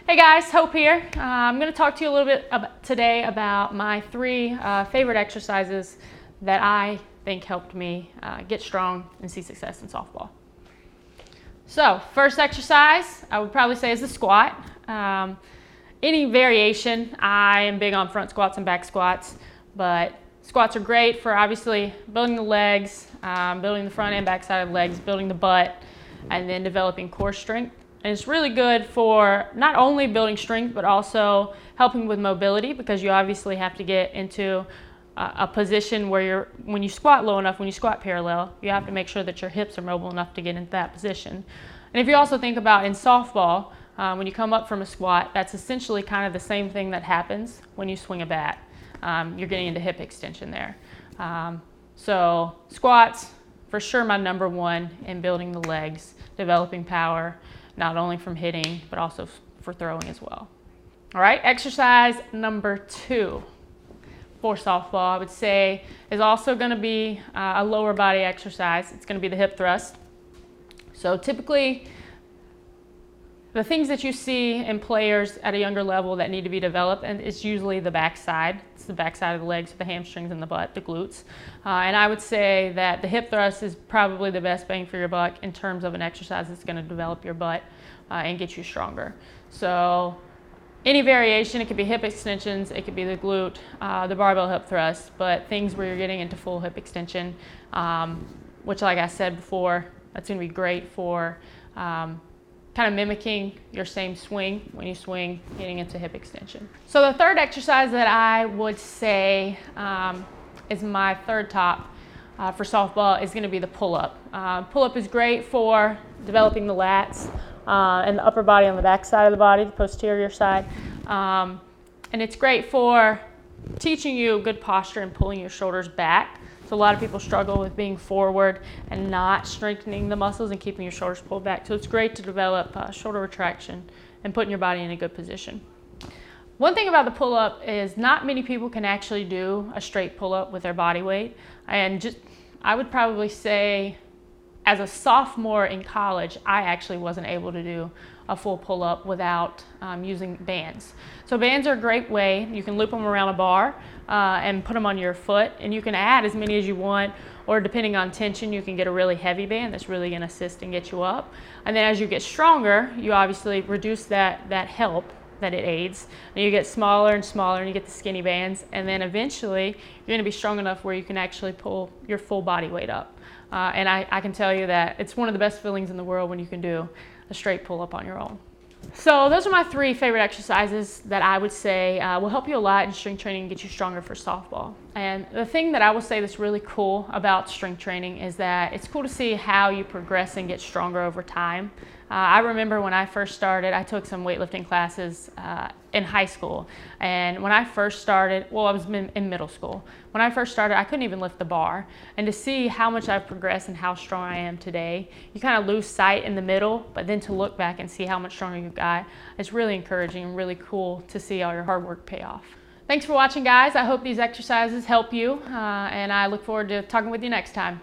Hey guys, Hope here. I'm going to talk to you a little bit today about my three favorite exercises that I think helped me get strong and see success in softball. So, first exercise I would probably say is the squat. Any variation. I am big on front squats and back squats, but squats are great for obviously building the legs, building the front and back side of the legs, building the butt, and then developing core strength. And it's really good for not only building strength, but also helping with mobility, because you obviously have to get into a position where when you squat low enough, when you squat parallel, you have to make sure that your hips are mobile enough to get into that position. And if you also think about in softball, when you come up from a squat, that's essentially kind of the same thing that happens when you swing a bat. You're getting into hip extension there. So squats, for sure my number one in building the legs, developing power, not only from hitting, but also for throwing as well. All right, exercise number 2 for softball, I would say, is also going to be a lower body exercise. It's going to be the hip thrust. So typically, the things that you see in players at a younger level that need to be developed, and it's usually the backside. It's the backside of the legs, the hamstrings and the butt, the glutes. And I would say that the hip thrust is probably the best bang for your buck in terms of an exercise that's going to develop your butt and get you stronger. So any variation, it could be hip extensions, it could be the glute, the barbell hip thrust, but things where you're getting into full hip extension, which like I said before, that's going to be great for kind of mimicking your same swing when you swing, getting into hip extension. So the third exercise that I would say is my third top for softball is going to be the pull-up. Pull-up is great for developing the lats and the upper body on the back side of the body, the posterior side. And it's great for teaching you good posture and pulling your shoulders back. So a lot of people struggle with being forward and not strengthening the muscles and keeping your shoulders pulled back. So it's great to develop shoulder retraction and putting your body in a good position. One thing about the pull-up is not many people can actually do a straight pull-up with their body weight. And I would probably say as a sophomore in college, I actually wasn't able to do a full pull-up without using bands. So bands are a great way. You can loop them around a bar and put them on your foot, and you can add as many as you want, or depending on tension, you can get a really heavy band that's really going to assist and get you up. And then as you get stronger, you obviously reduce that help that it aids, and you get smaller and smaller, and you get the skinny bands, and then eventually you're going to be strong enough where you can actually pull your full body weight up. And I can tell you that it's one of the best feelings in the world when you can do a straight pull-up on your own. So those are my 3 favorite exercises that I would say will help you a lot in strength training and get you stronger for softball. And the thing that I will say that's really cool about strength training is that it's cool to see how you progress and get stronger over time. I remember when I first started, I took some weightlifting classes in high school. And when I first started, well, I was in middle school. When I first started, I couldn't even lift the bar. And to see how much I've progressed and how strong I am today, you kind of lose sight in the middle, but then to look back and see how much stronger you've got, it's really encouraging and really cool to see all your hard work pay off. Thanks for watching, guys. I hope these exercises help you, and I look forward to talking with you next time.